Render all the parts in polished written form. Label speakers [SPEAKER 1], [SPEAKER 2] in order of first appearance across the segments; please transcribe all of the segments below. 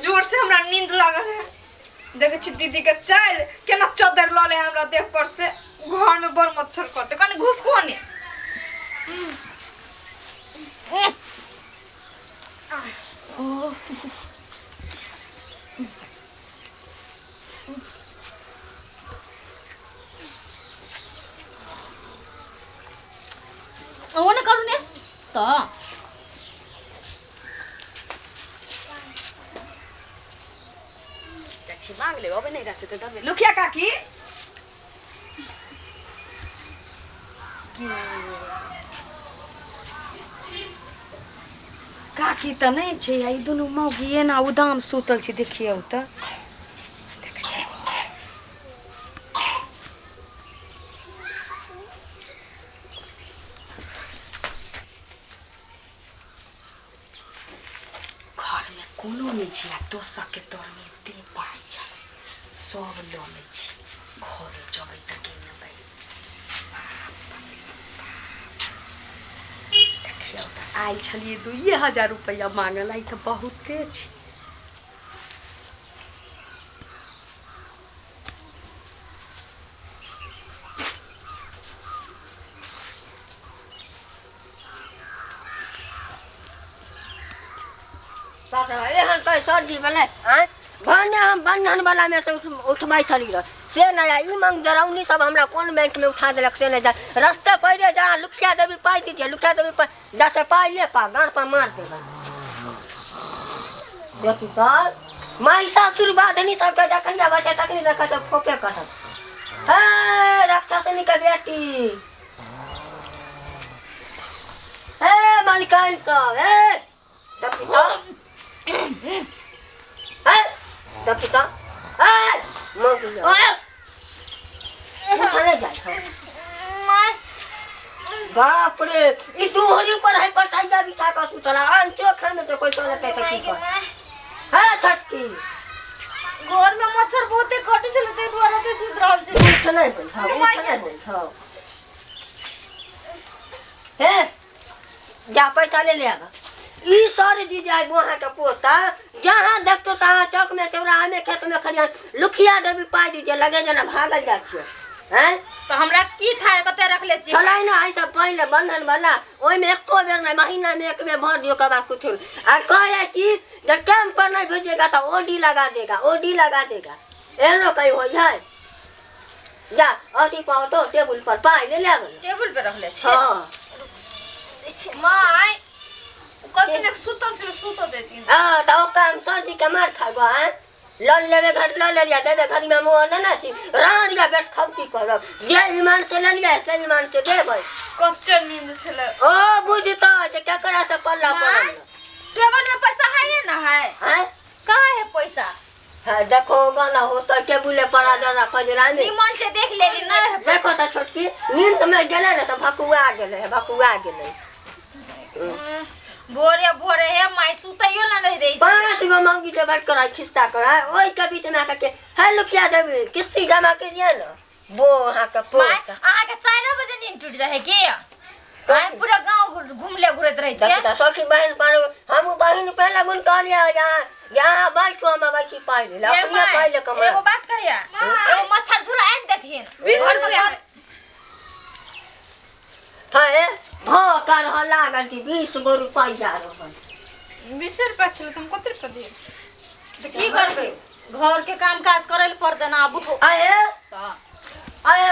[SPEAKER 1] जोर से हमरा नींद लागल है। देखे छी दीदी के चल केना चादर ल ले हमरा देह पर से। घर में बड़ मच्छर काटे कने घुस कोने।
[SPEAKER 2] ओने करू ने तो टैक्सी मांग ले अब नहीं रसे तो दबे
[SPEAKER 1] लुखिया काकी काकी त नहीं छे आई दोनों मौगी ना उदाम सुतल छी देखिए त घर में कोनो नहीं छी आ दोसा के तोर में दे पाई छ सब लो में छी घरे जबै त के न भाई देखियो त आइल छलिए 2000 रुपया मांगल आई त बहुते छी।
[SPEAKER 3] एहन कई सर्दी वाला हैं भने हम बंधन वाला में से उठबाई चली रह से नया ई मंग जरौनी सब हमरा कौन बैंक में उठा देलक से नहीं जा रास्ते पहले जा लुखिया देवी पाई दीजिए लुखिया देवी पर जाते पाई ले पा गाड़ पर मार देगा देखी कर माई सासुर बाधनी सब के जखनिया बचे तकनी देखा तो फोपे करत हे राक्षसनी के बेटी हे मालिकाइन सब हे देखी कर दपिता बाप रे ई तुम्हारी पर है पटाइया बिछा का सुतला आन चोखर में तो कोई चले पे की कर है छटकी
[SPEAKER 2] घर में मच्छर बहुते कटे चले ते द्वारा ते सुत रहल छै
[SPEAKER 3] उठ नहीं बैठा हे जा पैसा ले ले आगा ई सारे दीदी आई वहाँ का पोता जहाँ देखते तहाँ चौक में चौराहा में खेत में खलियान लुखिया देवी पाई दीजिए लगे जना भागल जा छिए हैं
[SPEAKER 2] तो हमरा की था कते रख ले छी
[SPEAKER 3] चलाई ना ऐसा पहले बंधन वाला ओई में एको बेर नहीं महीना में एक बेर भर दियो कबा कुछ आ कहे कि जब टाइम पर नहीं भेजेगा तो ओडी लगा देगा एनो कहीं हो जाए जा अति पाओ तो टेबल पर पाई ले ले
[SPEAKER 2] टेबल पे रख ले छी
[SPEAKER 3] हां
[SPEAKER 1] माय कति ने सुतो देती
[SPEAKER 3] हां तो काम सर्दी के मार खागो हैं लल लेवे घर ल ले लिया देवे घर में मोह ना छी रानिया बैठ खौती करब जे ईमान से ले लिया से ईमान से देबै
[SPEAKER 1] कच्चे नींद छले
[SPEAKER 3] ओ बुझता जे केकरा से पल्ला पड़ल
[SPEAKER 2] टेबल में पैसा है ना है
[SPEAKER 3] हैं
[SPEAKER 2] कहां है पैसा
[SPEAKER 3] हां देखो गाना हो तो टेबुले पर आ जाना खजरा में
[SPEAKER 2] निमन से देख लेली ना
[SPEAKER 3] देखो तो छोटकी नींद में गेले ना तो भकुआ गेले
[SPEAKER 2] भोरे है माई सुतैयो ना नहीं रही
[SPEAKER 3] पांच गो मंगी के बैठ कर खिस्सा कर ओई के बीच में आके हे लुकिया देवी किस्ती जमा के दिया ना वो हां का पोत
[SPEAKER 2] आहा के 4 बजे नींद टूट जाए के आय पूरा गांव घूमले घुरत रही छे
[SPEAKER 3] देखता सखी बहन पर हम बहन पहले गुण कहलिया यहां बैठो हम बैठी पाई ले अपने पहले कमा
[SPEAKER 2] एगो बात कहिया एगो मच्छर झुला आन देथिन घर में
[SPEAKER 3] है भोकर हो लागल कि 20 गो रुपया रहल
[SPEAKER 1] 20 रुपया छले तुम कते रुपया दिए
[SPEAKER 2] की करबे घर के काम काज करे ले पड़ते ना अब उठो
[SPEAKER 3] आए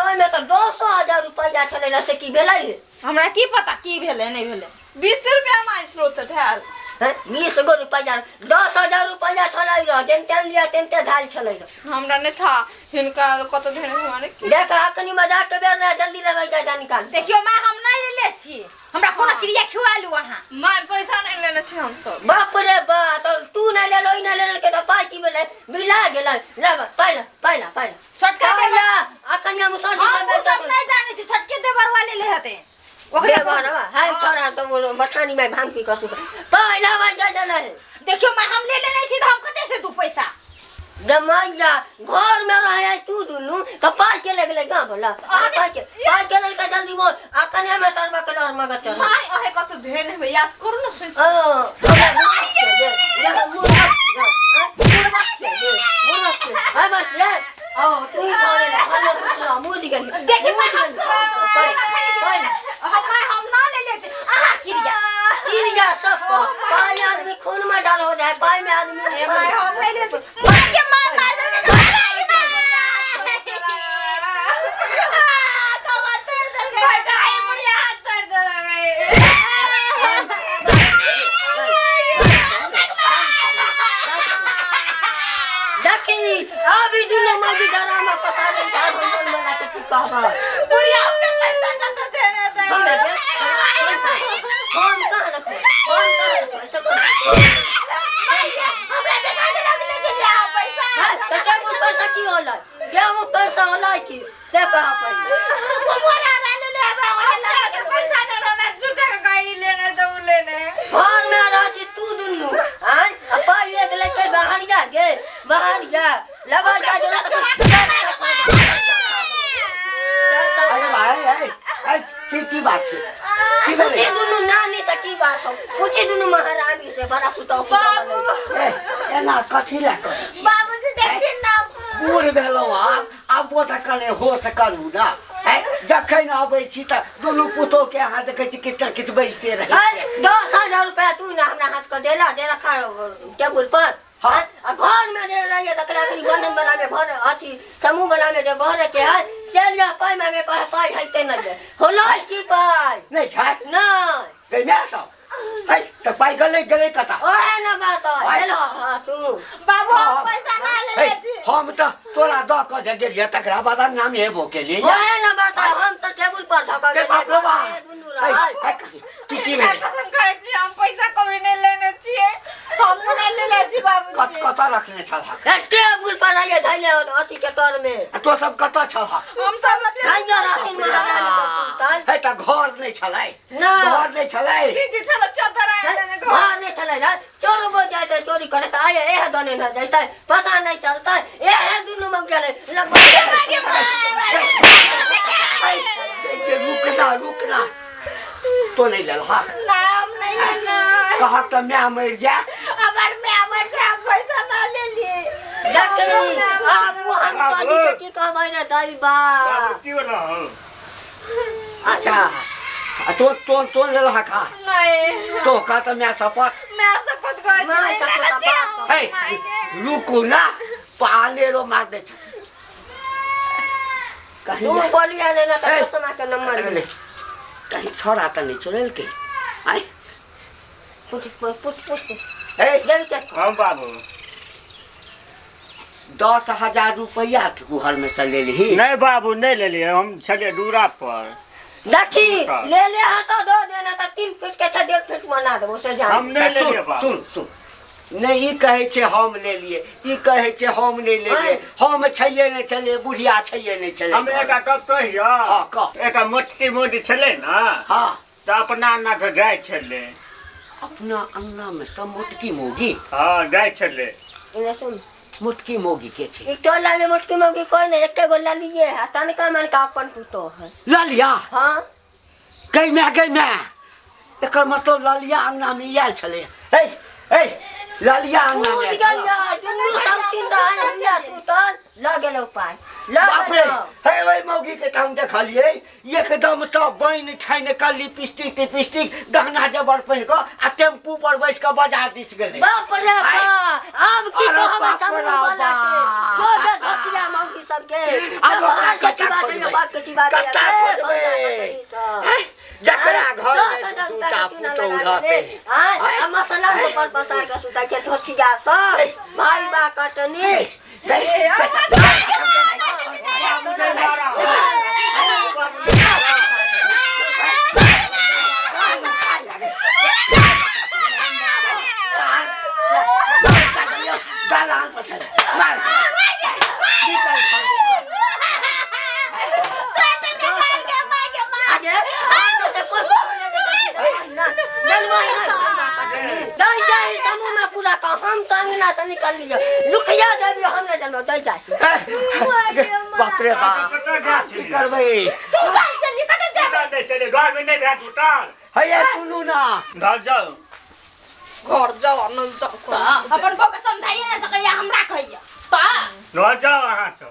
[SPEAKER 3] ओइ में तो 200,000 रुपया छले न से की भेलै
[SPEAKER 2] हमरा की पता की भेले नहीं भेले
[SPEAKER 1] 20 रुपया माय स्रोत धाल
[SPEAKER 3] 20 गो रुपया 10,000 रुपया छलै रह तेन लिया तेन धाल छलै
[SPEAKER 1] हमरा ने था हिनका कत धेने हमारे
[SPEAKER 3] देख अखनी मजाक के बेर ना जल्दी लेबै जा निकाल
[SPEAKER 2] देखियो मैं हम नहीं ले छी हमरा कोनो क्रिया खिवालू वहां
[SPEAKER 1] माय पैसा नहीं लेने छी हम सब
[SPEAKER 3] बाप रे बा तो तू नहीं ले लोई नहीं ले के तो पार्टी में ले बिला गेलै ले पहला
[SPEAKER 2] छोटका
[SPEAKER 3] देवा अखनी हम सर्दी
[SPEAKER 2] हम सब नहीं जाने छी छोटके देवर वाले ले हते
[SPEAKER 3] ओकरे बारवा हाय छोरा तो बोलो मठानी में भांग पी कसु पहला भाई जा नहीं
[SPEAKER 2] देखियो मैं हम ले लेने छी तो हम कते से दू पैसा
[SPEAKER 3] जमाइया घर में रहे तू दुनु तो पाई के लगले गां बोला पाई के लड़का जल्दी बोल अखने में तरवा के और मगज चल
[SPEAKER 1] माय अहे कत धेने याद करू न सोच
[SPEAKER 3] ओ है पाई में आदमी
[SPEAKER 2] ए माय हम नहीं दे मार के मार मार
[SPEAKER 3] देखी अभी दुनो मजी डरामा पसारे था बोल मना के तू कहबा
[SPEAKER 1] बुढ़िया हमने पैसा कत देना था
[SPEAKER 3] हम कहां रखो ऐसा कर
[SPEAKER 2] हमरा देखा के लगले छै जा पैसा
[SPEAKER 3] तो टेबुल पैसा की होला क्या वो पैसा होला की से कहां पड़ी
[SPEAKER 2] मोरा ले ले हमरा
[SPEAKER 1] के पैसा न रहना झूठा का गाड़ी लेने तो लेने
[SPEAKER 3] घर में राजी तू दुनु हां अपन ले लेके बाहर जा लगा जा
[SPEAKER 4] अरे भाई की बात है की
[SPEAKER 3] कुछ
[SPEAKER 4] बोले
[SPEAKER 3] दुनु नानी से की बात हो कुछ दुनु महारानी से बड़ा पुतौ
[SPEAKER 1] बाबू
[SPEAKER 4] एना कथी ला करे छी
[SPEAKER 2] बाबूजी देखिन ना
[SPEAKER 4] बूढ़ भेलो आब बोटा कने हो से करू ना है जखन आबै छी त दुनु पुतो के हाथ देखै छी किछ न किछ बेचते रहै छै
[SPEAKER 3] 10,000 रुपया तू ना हमरा हाथ को देला दे रखा टेबुल पर
[SPEAKER 4] हाँ।
[SPEAKER 3] और घर में दे रही है तकला की बंधन वाला में घर अथी समूह वाला में जो घर के है सेलिया पाई मांगे कहे पाई हइते न दे होला की पाई
[SPEAKER 4] नहीं छै
[SPEAKER 3] नहीं
[SPEAKER 4] गई मैं सब है त पाई गले कता
[SPEAKER 3] ओए न बात हेलो हां तू
[SPEAKER 2] बाबू हम पैसा ना ले ले छी
[SPEAKER 4] हम त तोरा द क जे गेलिए तकरा बाद नाम हेबो के लिए
[SPEAKER 3] ओए न बात हम तो टेबुल पर धका
[SPEAKER 4] के बाप रे बाप
[SPEAKER 3] दुनु रहा
[SPEAKER 4] की भेलै
[SPEAKER 1] कसम खाए छी हम पैसा कौड़ी नहीं लेने छिए
[SPEAKER 2] हम नहीं ले ले छी बाबूजी
[SPEAKER 4] कत रखने छलहा
[SPEAKER 3] टेबुल पर आइए धैले अथी के तर में
[SPEAKER 4] तो सब कत छलहा
[SPEAKER 1] हम सब
[SPEAKER 3] आइए राखिन महारानी को सुल्तान
[SPEAKER 4] है त घर नहीं छलै
[SPEAKER 3] ना
[SPEAKER 4] घर नहीं छलै
[SPEAKER 1] दीदी चलो चादर आए लेने घर
[SPEAKER 3] घर नहीं चले ना चोर वो जाते चोरी करे तो आए एह दोने न जाता पता नहीं चलता एह दुनु में गेले
[SPEAKER 4] रुकना तो नहीं ललहा
[SPEAKER 2] नाम नहीं लेना
[SPEAKER 4] कहा त मैं मर जा
[SPEAKER 2] अगर मैं मर जाए पैसा ना ले लिए
[SPEAKER 3] देखी अब वो हम पानी के की कहबै ना दाई बा
[SPEAKER 5] की बोला
[SPEAKER 4] अच्छा तो ललहा का
[SPEAKER 1] नहीं
[SPEAKER 4] तो का त मैं सपत
[SPEAKER 1] मैं शपथ खाए
[SPEAKER 3] मैं शपथ
[SPEAKER 4] है रुकू ना पालेरो मार दे छ
[SPEAKER 3] तू बोलिया ने ना तो समा के नंबर ले
[SPEAKER 4] कहीं छोड़ा त नहीं छोड़ल के आई
[SPEAKER 3] पुछ
[SPEAKER 4] ए
[SPEAKER 3] जब तक
[SPEAKER 5] हम बाबू
[SPEAKER 4] 10,000 रुपया घर में से ले ली
[SPEAKER 5] नहीं बाबू नहीं ले लिए हम छले दूरा पर
[SPEAKER 3] देखी ले ले हा तो दो देना तो 3 फीट के 1.5 फीट बना देबो से जान
[SPEAKER 5] हम नहीं ले लिए बाबू
[SPEAKER 4] सुन नहीं ई कहे छे हम ले लिए ई कहे छे हम नहीं ले लिए हम छैये नहीं चले बुढ़िया छैये नहीं चले
[SPEAKER 5] हम एका डॉक्टर हिया
[SPEAKER 4] हां कह
[SPEAKER 5] एका मोटी छले ना
[SPEAKER 4] हां
[SPEAKER 5] तो अपना ना तो जाय छले
[SPEAKER 4] अपना अंगना में सब मोटकी मोगी
[SPEAKER 5] हां जाय छले
[SPEAKER 3] इने सुन
[SPEAKER 4] मोटकी मोगी के छे
[SPEAKER 3] एक टोला में मोटकी मोगी कोई नहीं एक गो ला लिए है तनका मन का अपन पुतो है
[SPEAKER 4] लालिया
[SPEAKER 3] हां
[SPEAKER 4] गई मैं एकर मतलब लालिया अंगना में आयल छले ए लालिया अंगना में
[SPEAKER 3] दुनु सब तीन रहा सुतल लगे लो पाई
[SPEAKER 4] बाप रे हे ओए मौगी के हम देखलिए एकदम सब बन ठाइन का लिपस्टिक गहना जबर पहन को आ टेम्पू पर बैठ के बाजार दिस गेले
[SPEAKER 3] बाप रे अब की
[SPEAKER 4] अरे
[SPEAKER 3] कहब
[SPEAKER 4] बाप
[SPEAKER 3] सब
[SPEAKER 4] रे
[SPEAKER 3] वाला
[SPEAKER 4] बाप।
[SPEAKER 3] के जो जो धचिया मौगी सब के
[SPEAKER 4] अब ओकरा
[SPEAKER 3] कच्ची बात में बात कच्ची बात है
[SPEAKER 4] कत्ता खोजबे जकरा घर में दूटा पुतो उड़ाते
[SPEAKER 3] हां मसाला ऊपर पसार के सुता के धचिया सब भाई बा कटनी हम तो अंगना से निकल लियो लुकिया देबी हमने जन्म दई जासी
[SPEAKER 4] बाप रे बाप की करबे
[SPEAKER 2] सुबह से निकल जा
[SPEAKER 5] नहीं चले घर में नहीं बैठ उतार
[SPEAKER 4] है सुनू ना
[SPEAKER 5] घर जाओ
[SPEAKER 1] घर जाओ न जाओ
[SPEAKER 2] अपन बो के समझाइए ना सके हमरा कहिए तो
[SPEAKER 5] घर जाओ वहां से